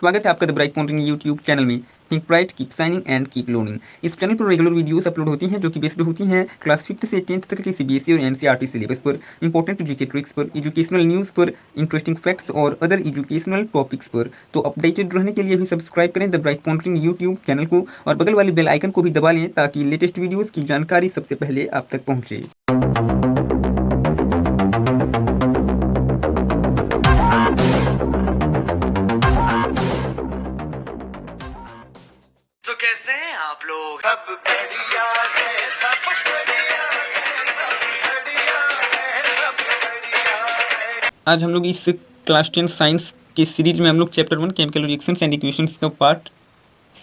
स्वागत है आपका the bright pointing YouTube channel में। Think bright, keep shining and keep learning. इस चैनल पर रेगुलर वीडियोस अपलोड होती हैं जो कि बेस्ड होती हैं क्लास 5th से 10th तक के सीबीएसई और एनसीईआरटी सिलेबस पर, इंपॉर्टेंट जीके ट्रिक्स पर, एजुकेशनल न्यूज़ पर, इंटरेस्टिंग फैक्ट्स और अदर एजुकेशनल टॉपिक्स पर। तो अपडेटेड रहने के लिए भी सब्सक्राइब करें the bright pointing YouTube channel को और बगल वाली बेल आइकन को भी दबा लें ताकि लेटेस्ट वीडियोज़ की जानकारी सबसे पहले आप तक पहुँचे। तो कैसे हैं आप लोग? सब बढ़िया है, सब बढ़िया है, सब बढ़िया है, सब बढ़िया है। आज हम लोग इस क्लास 10 साइंस के सीरीज में हम लोग chapter 1 chemical reactions and equations का पार्ट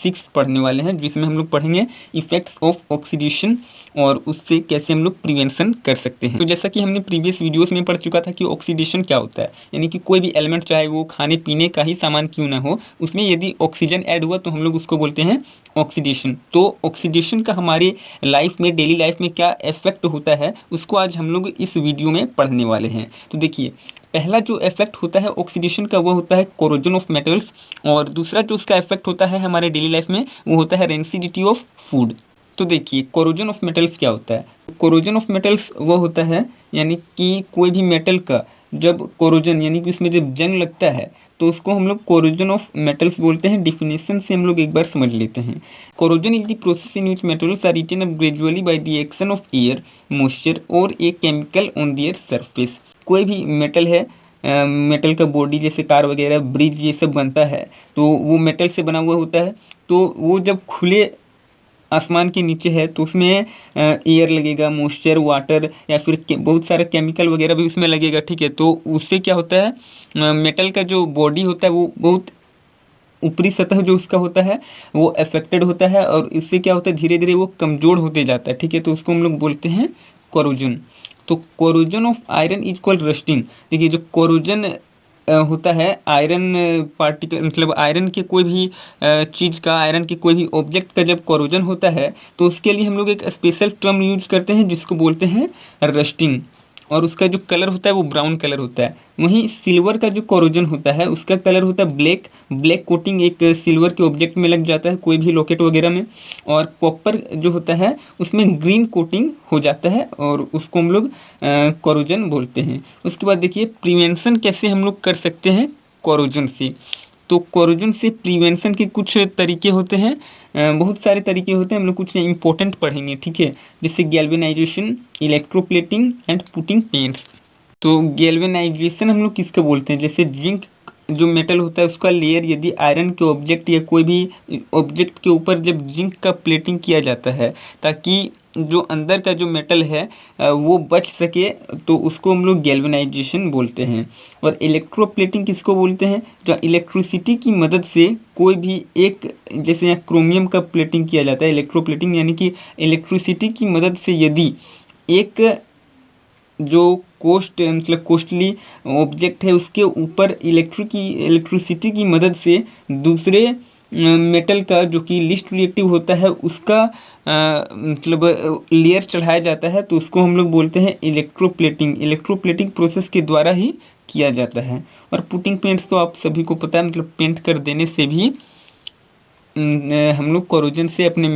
6 पढ़ने वाले हैं, जिसमें हम लोग पढ़ेंगे इफेक्ट्स ऑफ ऑक्सीडेशन और उससे कैसे हम लोग प्रिवेंशन कर सकते हैं। तो जैसा कि हमने प्रीवियस वीडियोस में पढ़ चुका था कि ऑक्सीडेशन क्या होता है, यानी कि कोई भी एलिमेंट चाहे वो खाने पीने का ही सामान क्यों ना हो, उसमें यदि ऑक्सीजन ऐड हुआ तो हम लोग उसको बोलते हैं ऑक्सीडेशन। तो ऑक्सीडेशन का हमारी लाइफ में, डेली लाइफ में क्या इफेक्ट होता है, उसको आज हम लोग इस वीडियो में पढ़ने वाले हैं। तो देखिए, पहला जो इफेक्ट होता है ऑक्सीडेशन का वो होता है कोरोजन ऑफ मेटल्स, और दूसरा जो उसका इफेक्ट होता है हमारे डेली लाइफ में वो होता है रेंसिडिटी ऑफ फूड। तो देखिए, कोरोजन ऑफ मेटल्स क्या होता है। कोरोजन ऑफ मेटल्स वो होता है, यानी कि कोई भी मेटल का जब कोरोजन यानी कि उसमें जब जंग लगता है तो उसको हम लोग कोरोजन ऑफ मेटल्स बोलते हैं। डिफिनेशन से हम लोग एक बार समझ लेते हैं। Corrosion is the process in which metals are eaten up gradually by the action of air, moisture और a chemical on their surface. कोई भी मेटल है, मेटल का बॉडी जैसे कार वगैरह, ब्रिज, ये सब बनता है तो वो मेटल से बना हुआ होता है। तो वो जब खुले आसमान के नीचे है तो उसमें एयर लगेगा, मॉइस्चर, वाटर या फिर बहुत सारा केमिकल वगैरह भी उसमें लगेगा, ठीक है। तो उससे क्या होता है, मेटल का जो बॉडी होता है वो बहुत ऊपरी सतह जो उसका होता है वो अफेक्टेड होता है, और इससे क्या होता है, धीरे धीरे वो कमज़ोर होते जाता है, ठीक है। तो उसको हम लोग बोलते हैं कोरोजन। तो corrosion of iron is called rusting. देखिए, जो कोरोजन होता है आयरन पार्टिकल, मतलब आयरन के कोई भी चीज़ का, आयरन के कोई भी ऑब्जेक्ट का जब कोरोजन होता है तो उसके लिए हम लोग एक स्पेशल टर्म यूज करते हैं जिसको बोलते हैं रस्टिंग, और उसका जो कलर होता है वो ब्राउन कलर होता है। वहीं सिल्वर का जो कोरोजन होता है उसका कलर होता है ब्लैक। ब्लैक कोटिंग एक सिल्वर के ऑब्जेक्ट में लग जाता है, कोई भी लॉकेट वगैरह में। और कॉपर जो होता है उसमें ग्रीन कोटिंग हो जाता है और उसको हम लोग कोरोजन बोलते हैं। उसके बाद देखिए, प्रिवेंशन कैसे हम लोग कर सकते हैं कोरोजन से। तो कोरोजन से प्रिवेंशन के कुछ तरीके होते हैं, बहुत सारे तरीके होते हैं, हम लोग कुछ इंपॉर्टेंट पढ़ेंगे, ठीक है। जैसे galvanisation, electroplating and putting paints. तो गैल्वेनाइजेशन हम लोग किसको बोलते हैं, जैसे जिंक जो मेटल होता है उसका लेयर यदि आयरन के ऑब्जेक्ट या कोई भी ऑब्जेक्ट के ऊपर जब जिंक का प्लेटिंग किया जाता है ताकि जो अंदर का जो मेटल है वो बच सके, तो उसको हम लोग गैल्वेनाइजेशन बोलते हैं। और इलेक्ट्रोप्लेटिंग किसको बोलते हैं, जो इलेक्ट्रिसिटी की मदद से कोई भी एक, जैसे यहाँ क्रोमियम का प्लेटिंग किया जाता है, इलेक्ट्रोप्लेटिंग यानी कि इलेक्ट्रिसिटी की मदद से यदि एक जो मतलब कोस्टली ऑब्जेक्ट है उसके ऊपर इलेक्ट्रिसिटी की मदद से दूसरे मेटल का जो कि लिस्ट रिएक्टिव होता है उसका मतलब लेयर चढ़ाया जाता है, तो उसको हम लोग बोलते हैं इलेक्ट्रोप्लेटिंग। इलेक्ट्रोप्लेटिंग प्रोसेस के द्वारा ही किया जाता है। और पुटिंग पेंट्स तो आप सभी को पता है, मतलब पेंट कर देने से भी हम लोग कोरोजन से अपने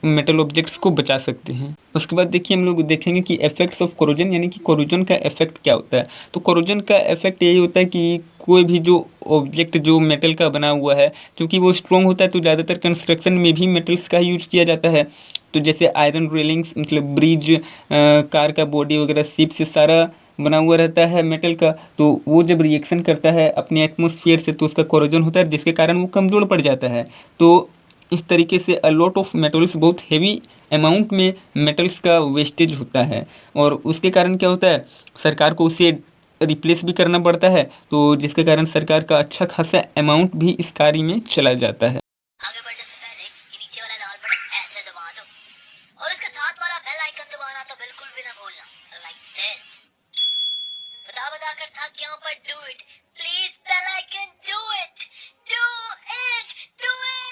मेटल ऑब्जेक्ट्स को बचा सकते हैं। उसके बाद देखिए, हम लोग देखेंगे कि इफेक्ट्स ऑफ कोरोजन, यानी कि कोरोजन का इफेक्ट क्या होता है। तो कोरोजन का इफेक्ट यही होता है कि कोई भी जो ऑब्जेक्ट जो मेटल का बना हुआ है, क्योंकि वो स्ट्रॉन्ग होता है तो ज़्यादातर कंस्ट्रक्शन में भी मेटल्स का ही यूज किया जाता है। तो जैसे आयरन रेलिंग्स, मतलब ब्रिज, कार का बॉडी वगैरह, शिप से सारा बना हुआ रहता है मेटल का, तो वो जब रिएक्शन करता है अपने एटमॉस्फेयर से तो उसका कोरोजन होता है जिसके कारण वो कमज़ोर पड़ जाता है। तो इस तरीके से अ लॉट ऑफ मेटल्स, बहुत हेवी अमाउंट में मेटल्स का वेस्टेज होता है, और उसके कारण क्या होता है, सरकार को उसे रिप्लेस भी करना पड़ता है, तो जिसके कारण सरकार का अच्छा खासा अमाउंट भी इस कार्य में चला जाता है। आगे बढ़ने से पहले ये नीचे वाला लाल बटन ऐसे दबा दो और इसके साथ वाला बेल आइकन दबाना तो बिल्कुल भी ना भूलना, लाइक दिस। बता बता कर थक गया पर do it please, bell icon do it, do it, do it.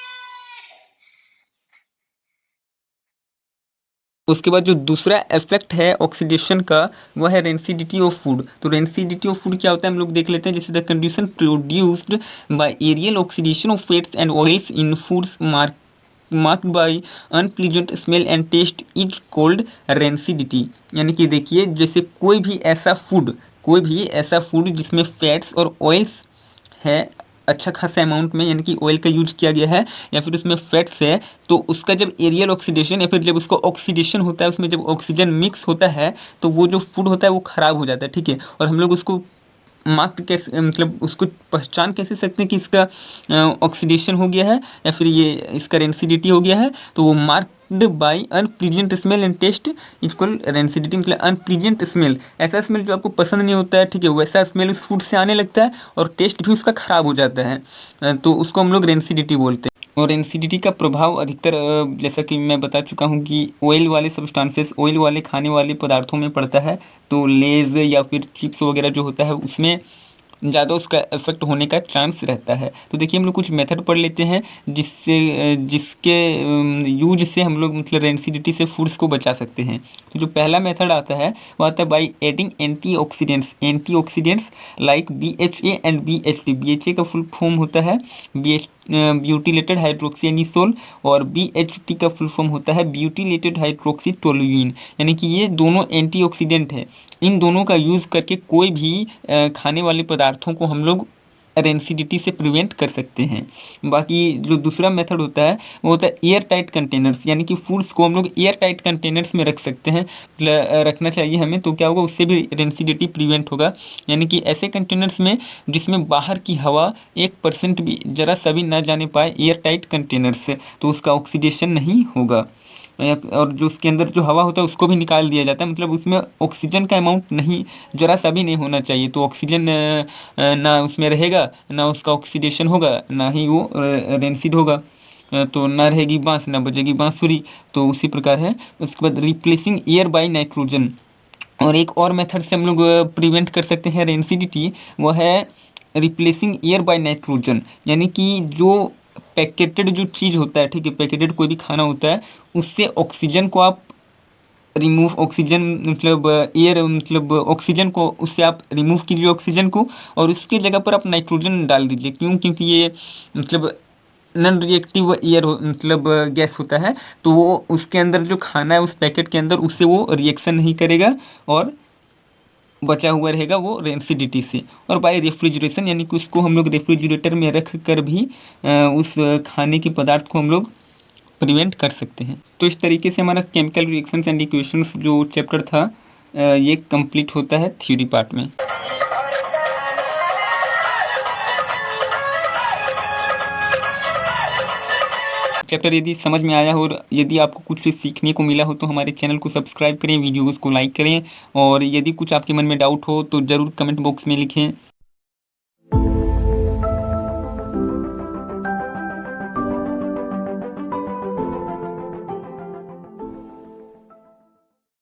उसके बाद जो दूसरा इफेक्ट है ऑक्सीडेशन का वह है रेंसिडिटी ऑफ फूड। तो रेंसिडिटी ऑफ फूड क्या होता है हम लोग देख लेते हैं। जैसे the condition produced by aerial oxidation of fats and oils in foods marked by unpleasant smell and taste is called rancidity. यानी कि देखिए जैसे कोई भी ऐसा फूड जिसमें फैट्स और ऑयल्स है अच्छा खासा अमाउंट में, यानी कि ऑयल का यूज किया गया है या फिर उसमें फैट्स है, तो उसका जब एरियल ऑक्सीडेशन या फिर जब उसको ऑक्सीडेशन होता है, उसमें जब ऑक्सीजन मिक्स होता है तो वो जो फूड होता है वो ख़राब हो जाता है। ठीक है, और हम लोग उसको मार्क कैसे मतलब उसको पहचान कैसे सकते हैं कि इसका ऑक्सीडेशन हो गया है या फिर ये इसका रेंसिडिटी हो गया है। तो वो marked by unpleasant smell and taste equal rancidity, मतलब अनप्लीजेंट स्मेल ऐसा स्मेल जो आपको पसंद नहीं होता है, ठीक है, वैसा स्मेल उस फूड से आने लगता है और टेस्ट भी उसका ख़राब हो जाता है, तो उसको हम लोग रेंसिडिटी बोलते हैं। और रेंसिडिटी का प्रभाव अधिकतर जैसा कि मैं बता चुका हूँ कि ऑयल वाले सब्सटेंसेस, ऑयल वाले खाने वाले पदार्थों में पड़ता है। तो लेज़ या फिर चिप्स वगैरह जो होता है उसमें ज़्यादा उसका इफेक्ट होने का चांस रहता है। तो देखिए हम लोग कुछ मेथड पढ़ लेते हैं जिसके यूज से हम लोग मतलब रेंसिडिटी से फूड्स को बचा सकते हैं। तो जो पहला मेथड आता है वो आता है by adding antioxidants like BHA and BHT। BHA का फुल फॉर्म होता है ब्यूटिलेटेड हाइड्रोक्सीनिसोल और BHT का फुल फॉर्म होता है ब्यूटिलेटेड हाइड्रोक्सीटोलुइन। यानी कि ये दोनों एंटीऑक्सीडेंट है। इन दोनों का यूज़ करके कोई भी खाने वाले पदार्थों को हम लोग रेंसिडिटी से प्रिवेंट कर सकते हैं। बाकी जो दूसरा मेथड होता है वो होता है एयर टाइट कंटेनर्स, यानी कि फूड्स को हम लोग एयर टाइट कंटेनर्स में रख सकते हैं, रखना चाहिए हमें। तो क्या होगा, उससे भी रेंसिडिटी प्रिवेंट होगा। यानी कि ऐसे कंटेनर्स में जिसमें बाहर की हवा 1% भी जरा सा भी ना जाने पाए, एयर टाइट कंटेनर्स से, तो उसका ऑक्सीडेशन नहीं होगा। और जो उसके अंदर जो हवा होता है उसको भी निकाल दिया जाता है, मतलब उसमें ऑक्सीजन का अमाउंट नहीं जरा सा भी नहीं होना चाहिए। तो ऑक्सीजन ना उसमें रहेगा, ना उसका ऑक्सीडेशन होगा, ना ही वो रेंसिड होगा। तो ना रहेगी बांस, ना बजेगी बांसुरी। तो उसी प्रकार है। उसके बाद रिप्लेसिंग एयर बाय नाइट्रोजन। और एक और मेथड से हम लोग प्रिवेंट कर सकते हैं रेंसिडिटी, वो है रिप्लेसिंग एयर बाय नाइट्रोजन। यानी कि जो पैकेटेड जो चीज़ होता है, ठीक है, पैकेटेड कोई भी खाना होता है, उससे ऑक्सीजन को आप रिमूव, ऑक्सीजन मतलब एयर मतलब ऑक्सीजन को उससे आप रिमूव कीजिए ऑक्सीजन को, और उसके जगह पर आप नाइट्रोजन डाल दीजिए। क्यों? क्योंकि ये मतलब नॉन रिएक्टिव एयर मतलब गैस होता है, तो वो उसके अंदर जो खाना है उस पैकेट के अंदर, उससे वो रिएक्शन नहीं करेगा और बचा हुआ रहेगा वो रेंसिडिटी से। और बाय रेफ्रिजरेशन, यानी कि उसको हम लोग रेफ्रिजरेटर में रख कर भी उस खाने के पदार्थ को हम लोग प्रिवेंट कर सकते हैं। तो इस तरीके से हमारा केमिकल रिएक्शंस एंड इक्वेशंस जो चैप्टर था ये कंप्लीट होता है थ्योरी पार्ट में। चैप्टर यदि समझ में आया हो और यदि आपको कुछ सीखने को मिला हो तो हमारे चैनल को सब्सक्राइब करें, वीडियोज़ को लाइक करें, और यदि कुछ आपके मन में डाउट हो तो ज़रूर कमेंट बॉक्स में लिखें।